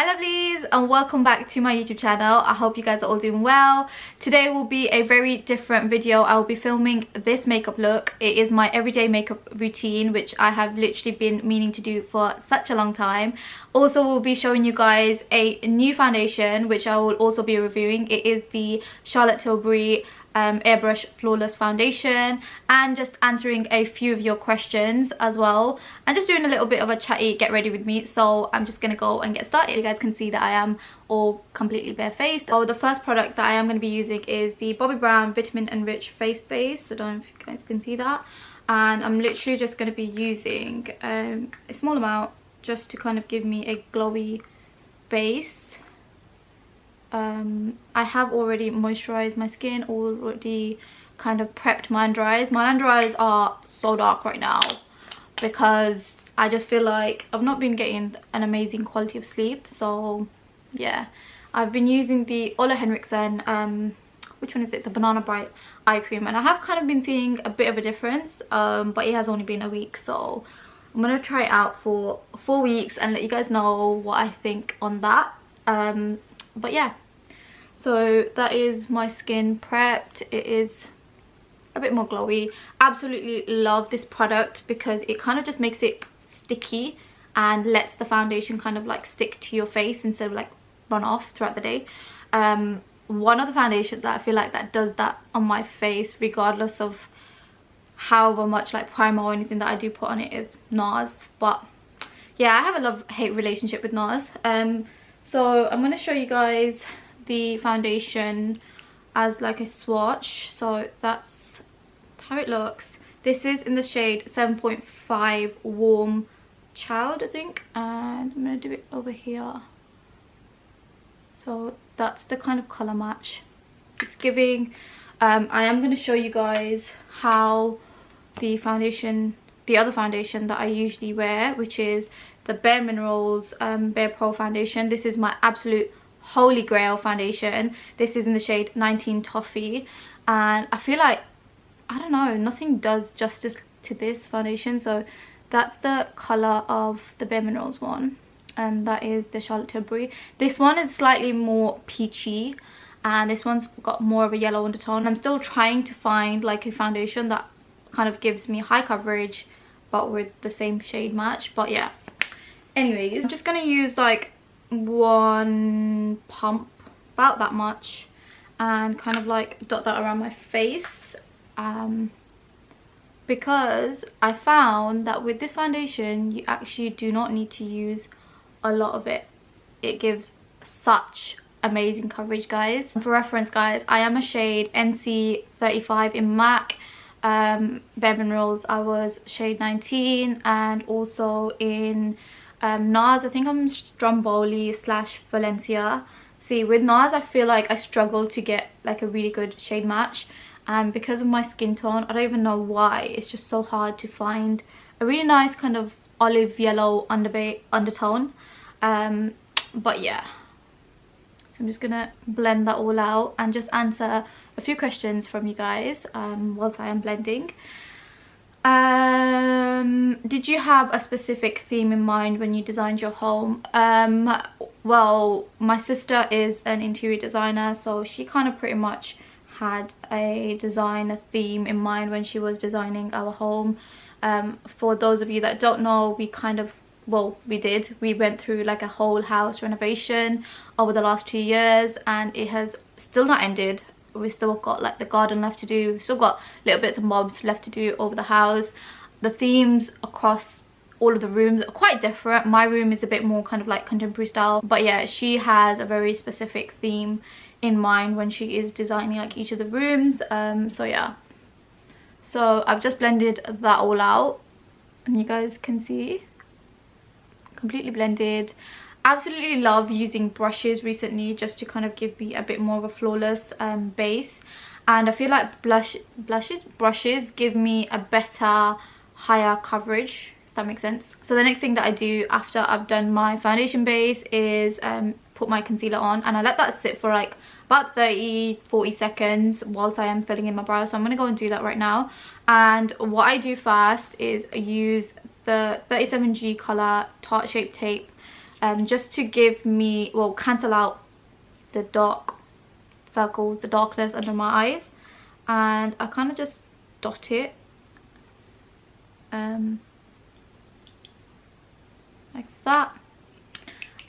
Hi lovelies, and welcome back to my YouTube channel. I hope you guys are all doing well. Today will be a very different video. I will be filming this makeup look. It is my everyday makeup routine, which I have literally been meaning to do for such a long time. Also, we'll be showing you guys a new foundation, which I will also be reviewing. It is the Tilbury Airbrush Flawless Foundation, and just answering a few of your questions as well, and just doing a little bit of a chatty get ready with me. So I'm just gonna go and get started. You guys can see that I am all completely barefaced. So the first product that I am going to be using is the Bobbi Brown Vitamin Enriched Face Base. So I don't know if you guys can see that, and I'm literally just going to be using a small amount just to kind of give me a glowy base. I have already moisturized my skin, already kind of prepped my under eyes. My under eyes are so dark right now because I just feel like I've not been getting an amazing quality of sleep. So yeah, I've been using the Ole Henriksen, which one is it, the Banana Bright eye cream, and I have kind of been seeing a bit of a difference, but it has only been a week, so I'm gonna try it out for 4 weeks and let you guys know what I think on that. But yeah, so that is my skin prepped. It is a bit more glowy. Absolutely love this product because it kind of just makes it sticky and lets the foundation kind of like stick to your face instead of like run off throughout the day. One of the foundations that I feel like that does that on my face, regardless of however much like primer or anything that I do put on it, is Nars. But yeah, I have a love-hate relationship with Nars. So I'm going to show you guys the foundation as like a swatch. So that's how it looks. This is in the shade 7.5 Warm Child, I think, and I'm going to do it over here. So that's the kind of colour match it's giving. I am going to show you guys how the foundation, the other foundation that I usually wear, which is the BareMinerals Bare Pro foundation. This is my absolute holy grail foundation. This is in the shade 19 Toffee, and I feel like, I don't know, nothing does justice to this foundation. So that's the colour of the BareMinerals one, and that is the Charlotte Tilbury. This one is slightly more peachy, and this one's got more of a yellow undertone. I'm still trying to find like a foundation that kind of gives me high coverage but with the same shade match. But yeah, anyways, I'm just gonna use like one pump, about that much, and kind of like dot that around my face, because I found that with this foundation you actually do not need to use a lot of it. It gives such amazing coverage, guys. For reference, guys, I am a shade NC35 in MAC. BareMinerals I was shade 19, and also in Nars I think I'm Stromboli / Valencia. See, with Nars I feel like I struggle to get like a really good shade match, and because of my skin tone, I don't even know why, it's just so hard to find a really nice kind of olive yellow undertone. But yeah, so I'm just gonna blend that all out and just answer a few questions from you guys whilst I am blending. Did you have a specific theme in mind when you designed your home? Well, my sister is an interior designer, so she kind of pretty much had a theme in mind when she was designing our home. For those of you that don't know, we kind of, well, we went through like a whole house renovation over the last 2 years, and it has still not ended. We've still got like the garden left to do. We've still got little bits and bobs left to do over the house. The themes across all of the rooms are quite different. My room is a bit more kind of like contemporary style, but yeah, she has a very specific theme in mind when she is designing like each of the rooms. So yeah, so I've just blended that all out, and you guys can see completely blended. Absolutely love using brushes recently just to kind of give me a bit more of a flawless base, and I feel like brushes give me a better, higher coverage, if that makes sense. So the next thing that I do after I've done my foundation base is put my concealer on, and I let that sit for like about 30-40 seconds whilst I am filling in my brows. So I'm going to go and do that right now. And what I do first is use the 37G colour Tarte Shape Tape just to give me, well, cancel out the dark circles, the darkness under my eyes. And I kind of just dot it like that.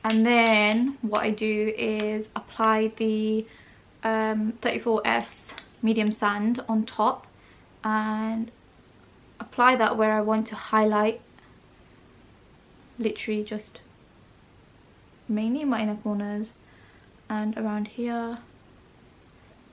And then what I do is apply the 34S medium sand on top and apply that where I want to highlight, literally just mainly in my inner corners and around here.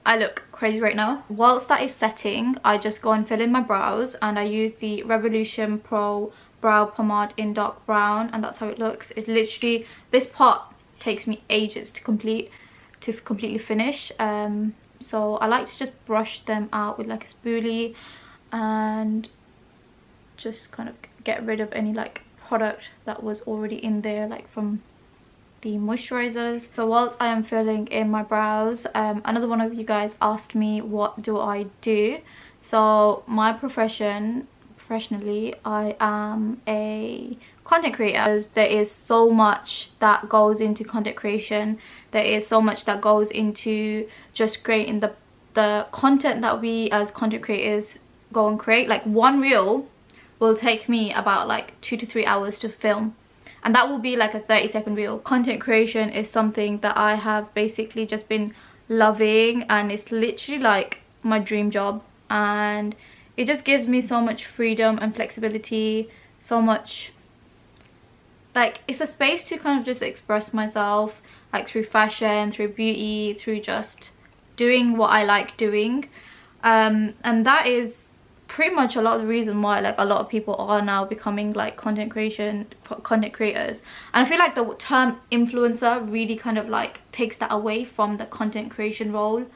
I look crazy right now. Whilst that is setting, I just go and fill in my brows, and I use the Revolution Pro brow pomade in dark brown, and that's how it looks. It's literally, this part takes me ages to completely finish. So I like to just brush them out with like a spoolie and just kind of get rid of any like product that was already in there, like from the moisturizers. So whilst I am filling in my brows, another one of you guys asked me what do I do. So my professionally, I am a content creator. There is so much that goes into content creation. There is so much that goes into just creating the content that we as content creators go and create. Like one reel will take me about like 2 to 3 hours to film, and that will be like a 30-second reel. Content creation is something that I have basically just been loving, and it's literally like my dream job, and it just gives me so much freedom and flexibility, so much, like, it's a space to kind of just express myself, like through fashion, through beauty, through just doing what I like doing. And that is pretty much a lot of the reason why like a lot of people are now becoming like content creators. And I feel like the term influencer really kind of like takes that away from the content creation role,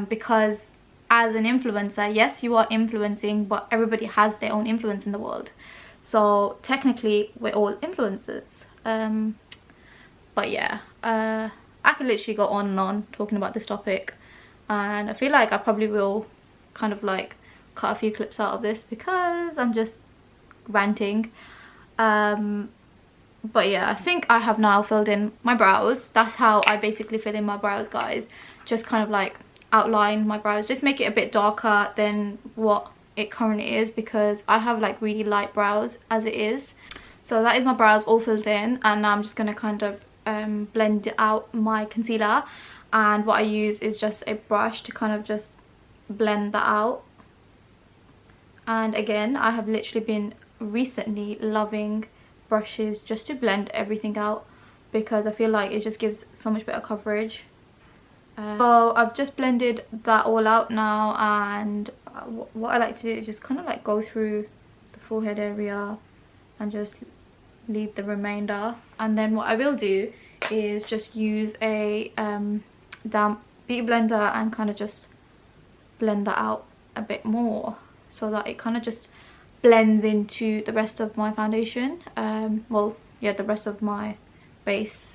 because as an influencer, yes, you are influencing, but everybody has their own influence in the world, so technically we're all influencers. But yeah, I could literally go on and on talking about this topic, and I feel like I probably will kind of like cut a few clips out of this because I'm just ranting. But yeah, I think I have now filled in my brows. That's how I basically fill in my brows, guys. Just kind of like outline my brows, just make it a bit darker than what it currently is, because I have like really light brows as it is. So that is my brows all filled in, and now I'm just going to kind of blend out my concealer, and what I use is just a brush to kind of just blend that out. And again, I have literally been recently loving brushes just to blend everything out, because I feel like it just gives so much better coverage. So I've just blended that all out now, and what I like to do is just kind of like go through the forehead area and just leave the remainder. And then what I will do is just use a damp beauty blender and kind of just blend that out a bit more, so that it kind of just blends into the rest of my foundation. Well, yeah, the rest of my base.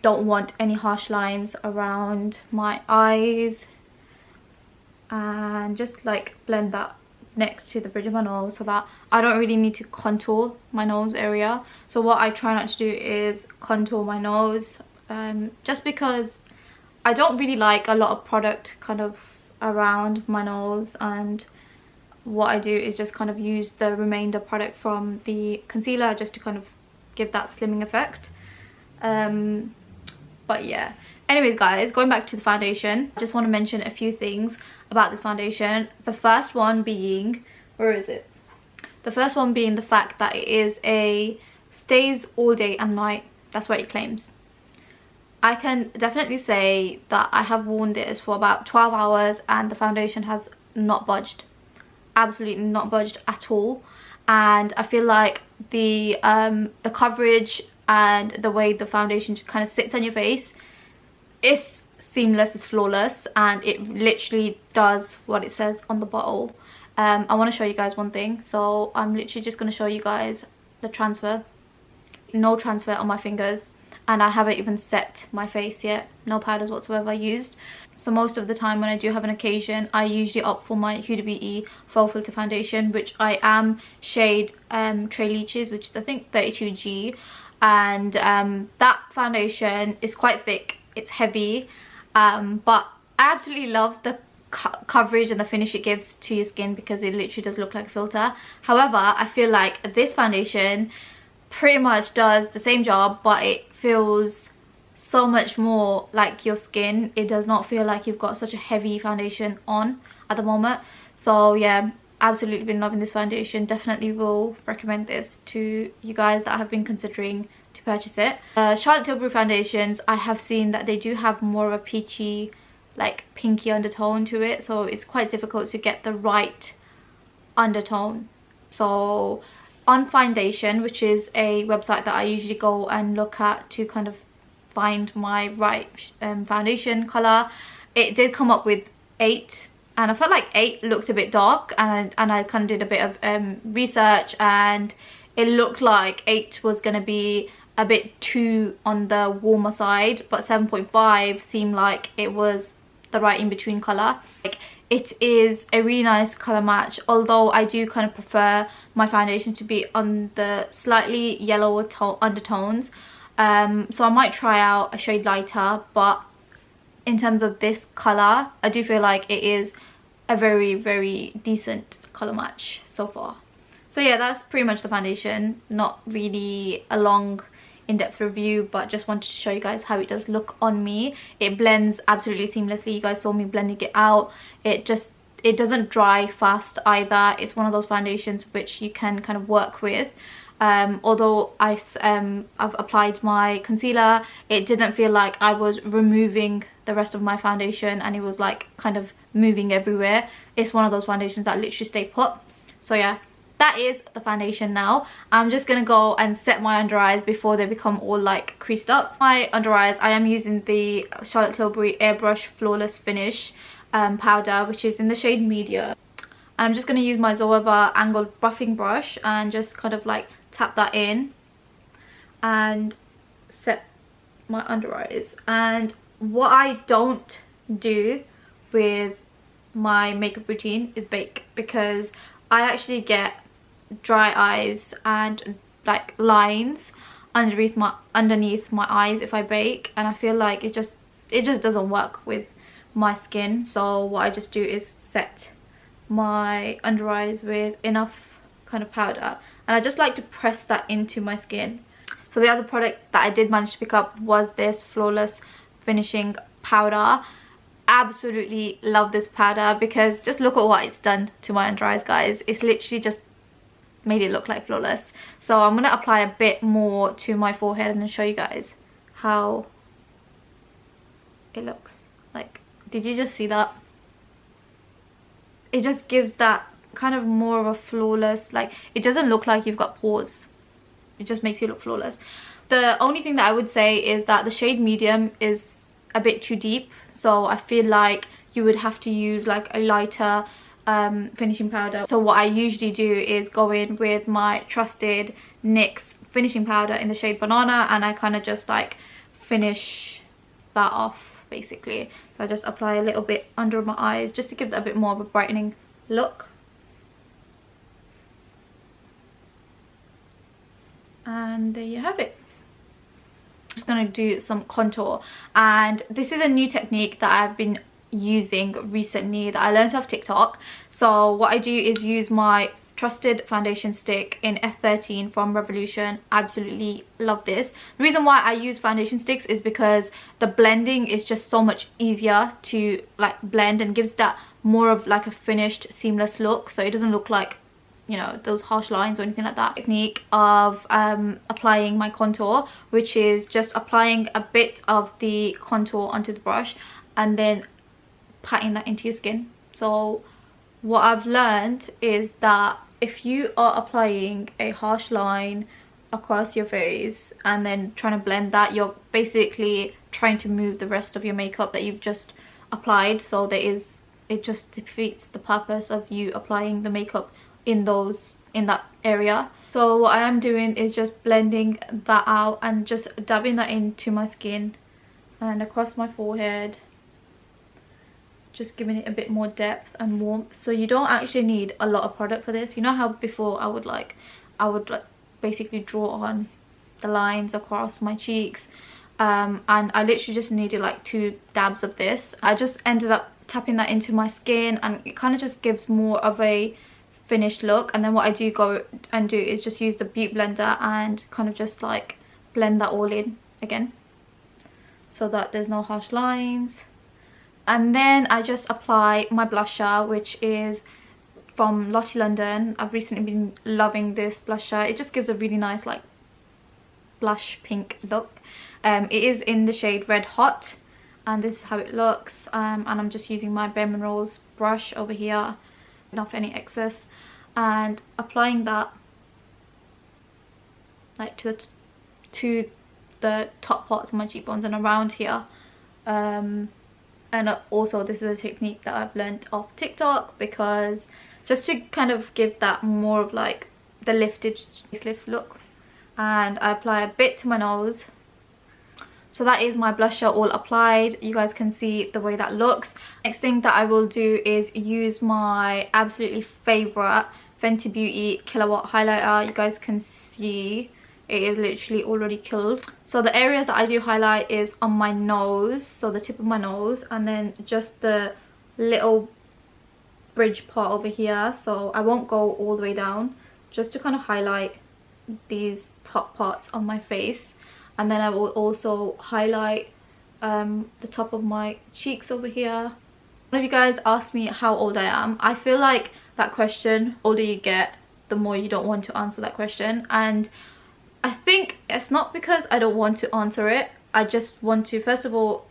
Don't want any harsh lines around my eyes, and just like blend that next to the bridge of my nose, so that I don't really need to contour my nose area. So what I try not to do is contour my nose, just because I don't really like a lot of product kind of around my nose, and what I do is just kind of use the remainder product from the concealer just to kind of give that slimming effect. But yeah, anyways guys, going back to the foundation, I just want to mention a few things about this foundation. The first one being, where is it? The first one being the fact that it is a stays all day and night. That's what it claims. I can definitely say that I have worn this for about 12 hours and the foundation has not budged. Absolutely not budged at all. And I feel like the coverage and the way the foundation kind of sits on your face is seamless, it's flawless, and it literally does what it says on the bottle. I want to show you guys one thing. So I'm literally just going to show you guys the transfer. No transfer on my fingers. and I haven't even set my face yet. No powders whatsoever used. So most of the time when I do have an occasion, I usually opt for my HudaBeauty Faux Filter Foundation, which I am shade Leeches, which is I think 32G. And that foundation is quite thick, it's heavy, but I absolutely love the coverage and the finish it gives to your skin, because it literally does look like a filter. However, I feel like this foundation pretty much does the same job, but it feels so much more like your skin. It does not feel like you've got such a heavy foundation on at the moment. So yeah, absolutely been loving this foundation. Definitely will recommend this to you guys that have been considering to purchase it. Charlotte Tilbury foundations, I have seen that they do have more of a peachy, like pinky undertone to it, so it's quite difficult to get the right undertone. So on Foundation, which is a website that I usually go and look at to kind of find my right foundation color, it did come up with 8, and I felt like 8 looked a bit dark, and I kind of did a bit of research, and it looked like 8 was going to be a bit too on the warmer side, but 7.5 seemed like it was the right in-between color. Like, it is a really nice color match, although I do kind of prefer my foundation to be on the slightly yellower undertones. So I might try out a shade lighter, but in terms of this color, I do feel like it is a very, very decent color match so far. So yeah, that's pretty much the foundation. Not really a long in-depth review, but just wanted to show you guys how it does look on me. It blends absolutely seamlessly. You guys saw me blending it out. It doesn't dry fast either. It's one of those foundations which you can kind of work with. Although I've applied my concealer, it didn't feel like I was removing the rest of my foundation and it was like kind of moving everywhere. It's one of those foundations that literally stay put. So yeah, that is the foundation now. I'm just gonna go and set my under eyes before they become all like creased up. My under eyes, I am using the Charlotte Tilbury Airbrush Flawless Finish powder, which is in the shade Media. And I'm just gonna use my Zoeva angled buffing brush and just kind of like tap that in and set my under eyes. And what I don't do with my makeup routine is bake, because I actually get dry eyes and like lines underneath my eyes if I bake, and I feel like it just doesn't work with my skin. So what I just do is set my under eyes with enough kind of powder, and I just like to press that into my skin. So the other product that I did manage to pick up was this Flawless Finishing Powder. Absolutely love this powder, because just look at what it's done to my under eyes, guys. It's literally just made it look like flawless. So I'm going to apply a bit more to my forehead and then show you guys how it looks. Like, did you just see that? It just gives that kind of more of a flawless, like, it doesn't look like you've got pores. It just makes you look flawless. The only thing that I would say is that the shade Medium is a bit too deep, so I feel like you would have to use like a lighter finishing powder. So what I usually do is go in with my trusted NYX finishing powder in the shade Banana, and I kind of just like finish that off basically. So I just apply a little bit under my eyes just to give that a bit more of a brightening look. And there you have it. Just going to do some contour, and this is a new technique that I've been using recently that I learned off TikTok. So what I do is use my trusted foundation stick in F13 from Revolution. Absolutely love this. The reason why I use foundation sticks is because the blending is just so much easier to like blend, and gives that more of like a finished seamless look, so it doesn't look like, you know, those harsh lines or anything like that. Technique of applying my contour, which is just applying a bit of the contour onto the brush and then patting that into your skin. So what I've learned is that if you are applying a harsh line across your face and then trying to blend that, you're basically trying to move the rest of your makeup that you've just applied. So it just defeats the purpose of you applying the makeup in that area. So what I am doing is just blending that out and just dabbing that into my skin and across my forehead, just giving it a bit more depth and warmth. So you don't actually need a lot of product for this. You know how before I would basically draw on the lines across my cheeks, and I literally just needed like 2 dabs of this. I just ended up tapping that into my skin, and it kind of just gives more of a finished look. And then what I do go and do is just use the beauty blender and kind of just like blend that all in again so that there's no harsh lines. And then I just apply my blusher, which is from Lottie London. I've recently been loving this blusher. It just gives a really nice like blush pink look. It is in the shade Red Hot, and this is how it looks. And I'm just using my BareMinerals brush over here, off any excess, and applying that like to the top parts of my cheekbones and around here. And also this is a technique that I've learnt off TikTok, because just to kind of give that more of like the lifted facelift look. And I apply a bit to my nose. So that is my blusher all applied. You guys can see the way that looks. Next thing that I will do is use my absolutely favourite Fenty Beauty Kilowatt highlighter. You guys can see it is literally already killed. So the areas that I do highlight is on my nose, so the tip of my nose, and then just the little bridge part over here. So I won't go all the way down, just to kind of highlight these top parts on my face. And then I will also highlight the top of my cheeks over here. One of you guys asked me how old I am. I feel like that question, older you get, the more you don't want to answer that question. And I think it's not because I don't want to answer it. I just want to, first of all,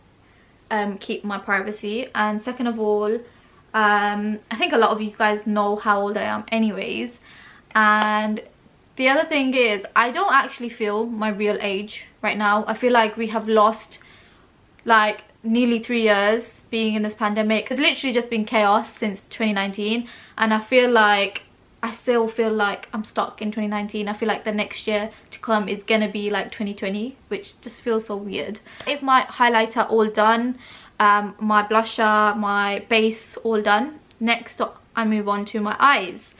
keep my privacy. And second of all, I think a lot of you guys know how old I am anyways. And the other thing is, I don't actually feel my real age right now. I feel like we have lost like nearly 3 years being in this pandemic. It's literally just been chaos since 2019, and I still feel like I'm stuck in 2019. I feel like the next year to come is gonna be like 2020, which just feels so weird. It's my highlighter all done, my blusher, my base all done. Next I move on to my eyes.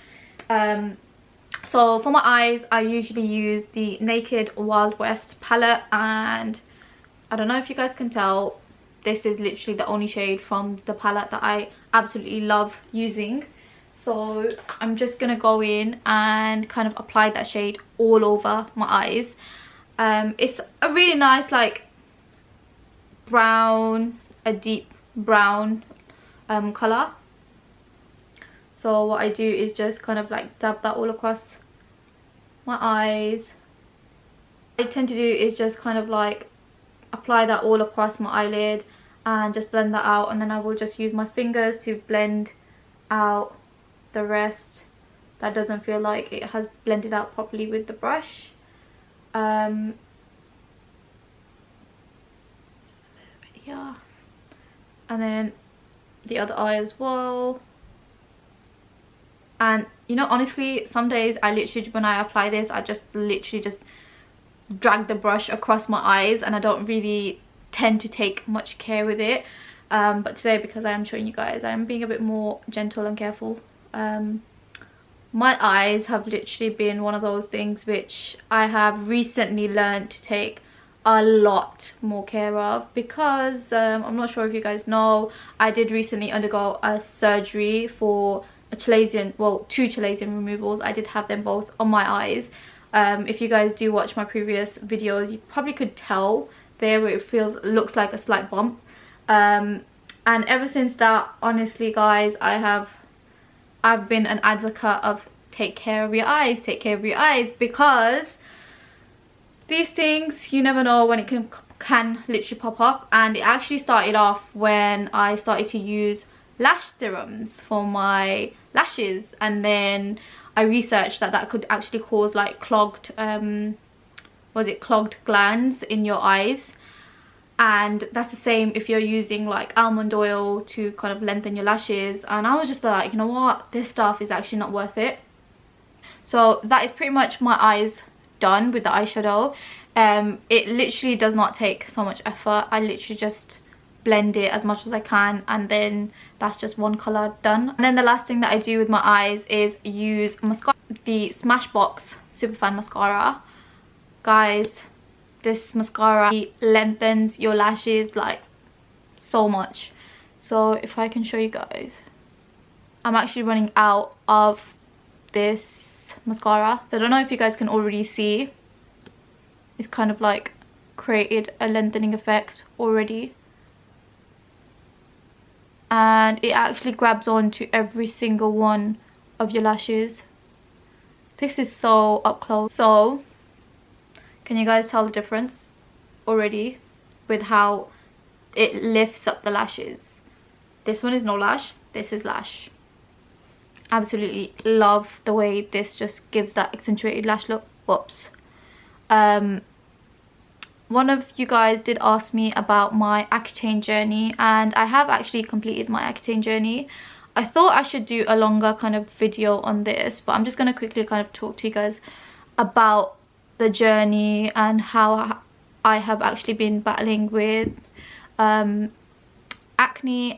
So for my eyes, I usually use the Naked Wild West palette, and I don't know if you guys can tell, this is literally the only shade from the palette that I absolutely love using. So I'm just gonna go in and kind of apply that shade all over my eyes. It's a really nice like brown, a deep brown colour. So what I do is just kind of like dab that all across my eyes. What I tend to do is just kind of like apply that all across my eyelid and just blend that out, and then I will just use my fingers to blend out the rest that doesn't feel like it has blended out properly with the brush. Yeah, and then the other eye as well. And you know, honestly, some days I literally, when I apply this, I just literally just drag the brush across my eyes, and I don't really tend to take much care with it. But today, because I am showing you guys, I am being a bit more gentle and careful. My eyes have literally been one of those things which I have recently learned to take a lot more care of, because I'm not sure if you guys know, I did recently undergo a surgery for a chalazion, well, 2 chalazion removals. I did have them both on my eyes. If you guys do watch my previous videos, you probably could tell there where it looks like a slight bump. And ever since that, honestly guys, I've been an advocate of take care of your eyes, because these things, you never know when it can literally pop up. And it actually started off when I started to use lash serums for my lashes, and then I researched that could actually cause like clogged clogged glands in your eyes. And that's the same if you're using like almond oil to kind of lengthen your lashes. And I was just like, you know what, this stuff is actually not worth it. So that is pretty much my eyes done with the eyeshadow. It literally does not take so much effort. I literally just blend it as much as I can, and then that's just one color done. And then the last thing that I do with my eyes is use mascara, the Smashbox Superfan mascara. Guys, this mascara lengthens your lashes like so much. So if I can show you guys, I'm actually running out of this mascara, so I don't know if you guys can already see. It's kind of like created a lengthening effect already, and it actually grabs on to every single one of your lashes. This is so up close. So can you guys tell the difference already with how it lifts up the lashes? This one is no lash, this is lash. Absolutely love the way this just gives that accentuated lash look. Whoops. One of you guys did ask me about my Accutane journey, and I have actually completed my Accutane journey. I thought I should do a longer kind of video on this, but I'm just going to quickly kind of talk to you guys about the journey and how I have actually been battling with acne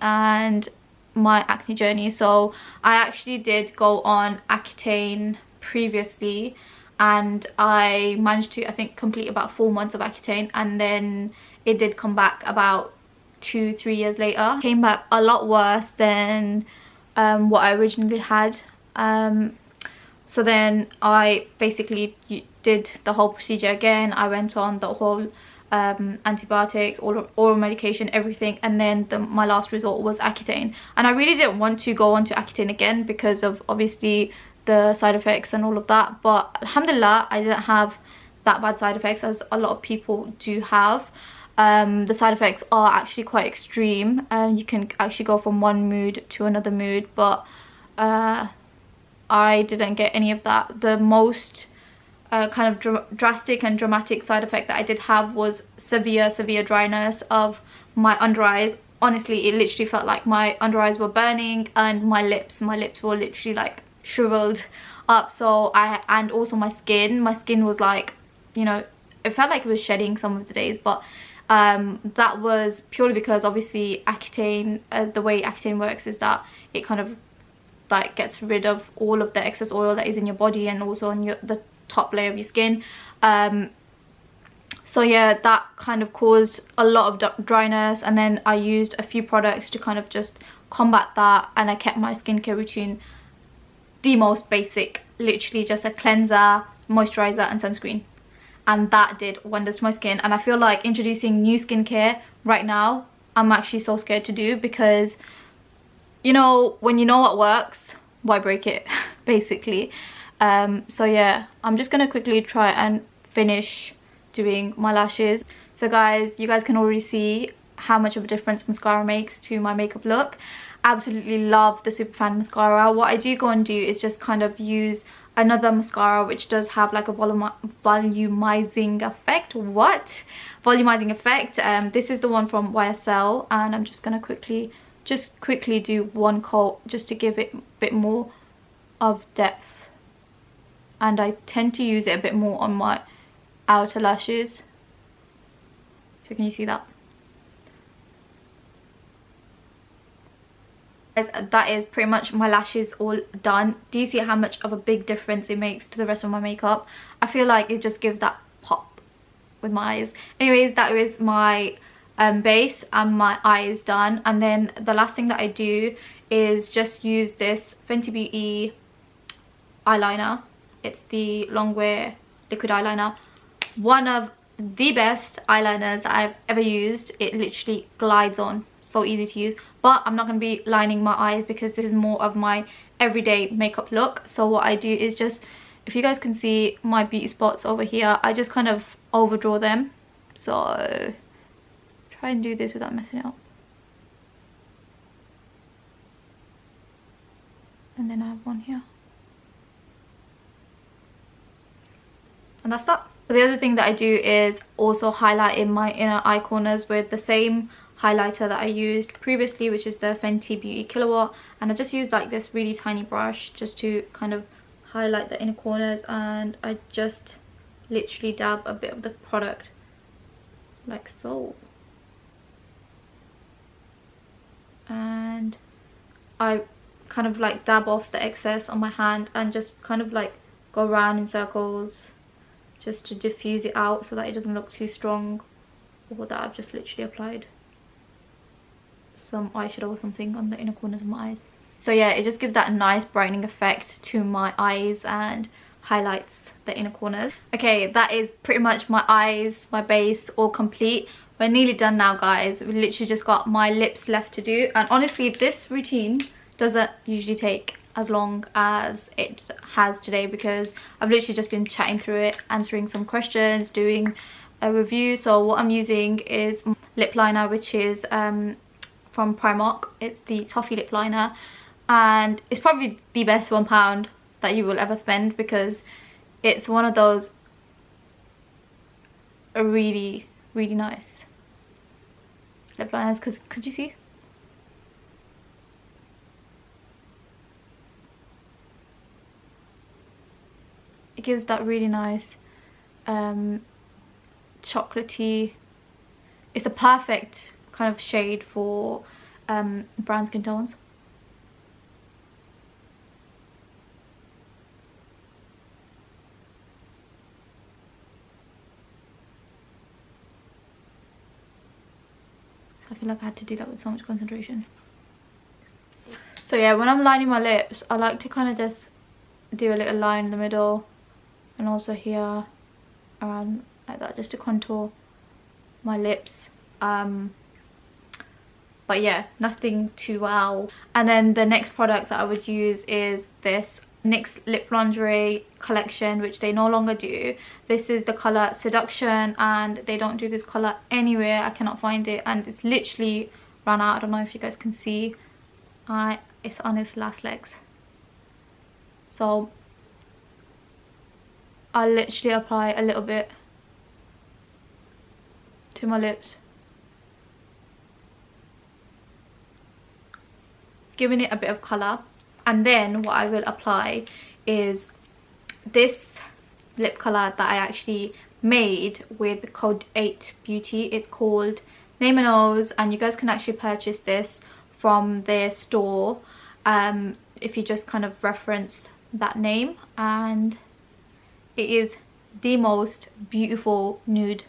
and my acne journey. So I actually did go on Accutane previously, and I managed to, I think, complete about 4 months of Accutane, and then it did come back about 2-3 years later. Came back a lot worse than what I originally had. So then I basically did the whole procedure again. I went on the whole antibiotics, oral medication, everything, and then my last resort was Accutane. And I really didn't want to go on to Accutane again because of obviously the side effects and all of that, but alhamdulillah I didn't have that bad side effects as a lot of people do have. The side effects are actually quite extreme, and you can actually go from one mood to another mood, but I didn't get any of that. The most kind of drastic and dramatic side effect that I did have was severe dryness of my under eyes. Honestly, it literally felt like my under eyes were burning, and my lips were literally like shriveled up. So and also my skin was like, you know, it felt like it was shedding some of the days, but that was purely because obviously Accutane, the way Accutane works is that it kind of like gets rid of all of the excess oil that is in your body and also on the top layer of your skin. So yeah, that kind of caused a lot of dryness, and then I used a few products to kind of just combat that, and I kept my skincare routine the most basic, literally just a cleanser, moisturizer and sunscreen, and that did wonders to my skin. And I feel like introducing new skincare right now, I'm actually so scared to do, because you know, when you know what works, why break it basically. So yeah, I'm just gonna quickly try and finish doing my lashes. So guys, you guys can already see how much of a difference mascara makes to my makeup look. Absolutely love the Superfan mascara. What I do go and do is just kind of use another mascara which does have like a volumizing effect. Volumizing effect. This is the one from YSL, and I'm just gonna quickly do one coat just to give it a bit more of depth, and I tend to use it a bit more on my outer lashes. So can you see that? That is pretty much my lashes all done. Do you see how much of a big difference it makes to the rest of my makeup? I feel like it just gives that pop with my eyes. Anyways, that is my base and my eyes done. And then the last thing that I do is just use this Fenty Beauty eyeliner. It's the Longwear liquid eyeliner. One of the best eyeliners that I've ever used. It literally glides on, so easy to use. But I'm not going to be lining my eyes because this is more of my everyday makeup look. So what I do is just, if you guys can see my beauty spots over here, I just kind of overdraw them. So try and do this without messing it up. And then I have one here. And that's that. The other thing that I do is also highlight in my inner eye corners with the same highlighter that I used previously, which is the Fenty Beauty Kilowatt, and I just use like this really tiny brush just to kind of highlight the inner corners, and I just literally dab a bit of the product like so, and I kind of like dab off the excess on my hand and just kind of like go around in circles just to diffuse it out so that it doesn't look too strong, or that I've just literally applied some eyeshadow or something on the inner corners of my eyes. So yeah, it just gives that nice brightening effect to my eyes and highlights the inner corners. Okay, that is pretty much my eyes, my base all complete. We're nearly done now, guys. We literally just got my lips left to do, and honestly this routine doesn't usually take as long as it has today because I've literally just been chatting through it, answering some questions, doing a review. So what I'm using is lip liner, which is from Primark. It's the Toffee lip liner, and it's probably the best £1 that you will ever spend because it's one of those really nice lip liners. Because could you see? It gives that really nice chocolatey, it's a perfect kind of shade for brown skin tones. I feel like I had to do that with so much concentration. So yeah, when I'm lining my lips, I like to kind of just do a little line in the middle and also here around like that, just to contour my lips. But yeah, nothing too wow. And then the next product that I would use is this NYX Lip Lingerie collection, which they no longer do. This is the colour Seduction, and they don't do this colour anywhere. I cannot find it, and it's literally run out. I don't know if you guys can see. It's on its last legs. So I literally apply a little bit to my lips, giving it a bit of colour. And then what I will apply is this lip colour that I actually made with code 8 Beauty. It's called Naima Knows, and you guys can actually purchase this from their store if you just kind of reference that name. And it is the most beautiful nude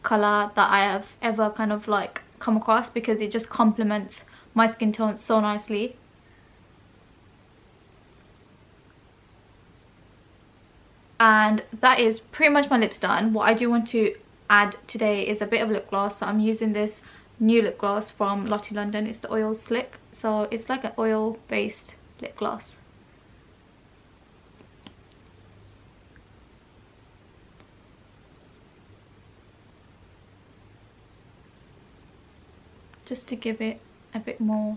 colour that I have ever kind of like come across, because it just complements my skin tone so nicely. And that is pretty much my lips done. What I do want to add today is a bit of lip gloss. So I'm using this new lip gloss from Lottie London. It's the Oil Slick, so it's like an oil based lip gloss. Just to give it a bit more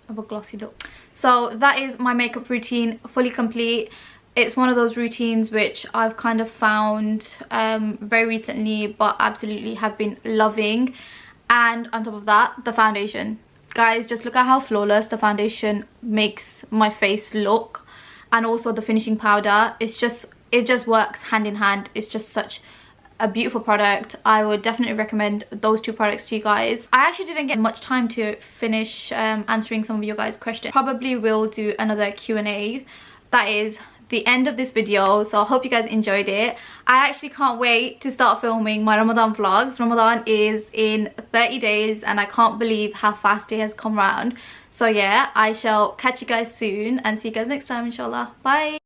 of a glossy look. So that is my makeup routine fully complete. It's one of those routines which I've kind of found very recently, but absolutely have been loving. And on top of that, the foundation. Guys, just look at how flawless the foundation makes my face look. And also the finishing powder. It just works hand in hand. It's just such a beautiful product. I would definitely recommend those two products to you guys. I actually didn't get much time to finish answering some of your guys' questions. Probably will do another Q&A. That is the end of this video, so I hope you guys enjoyed it. I actually can't wait to start filming my Ramadan vlogs. Ramadan is in 30 days and I can't believe how fast it has come around. So yeah, I shall catch you guys soon and see you guys next time, inshallah. Bye.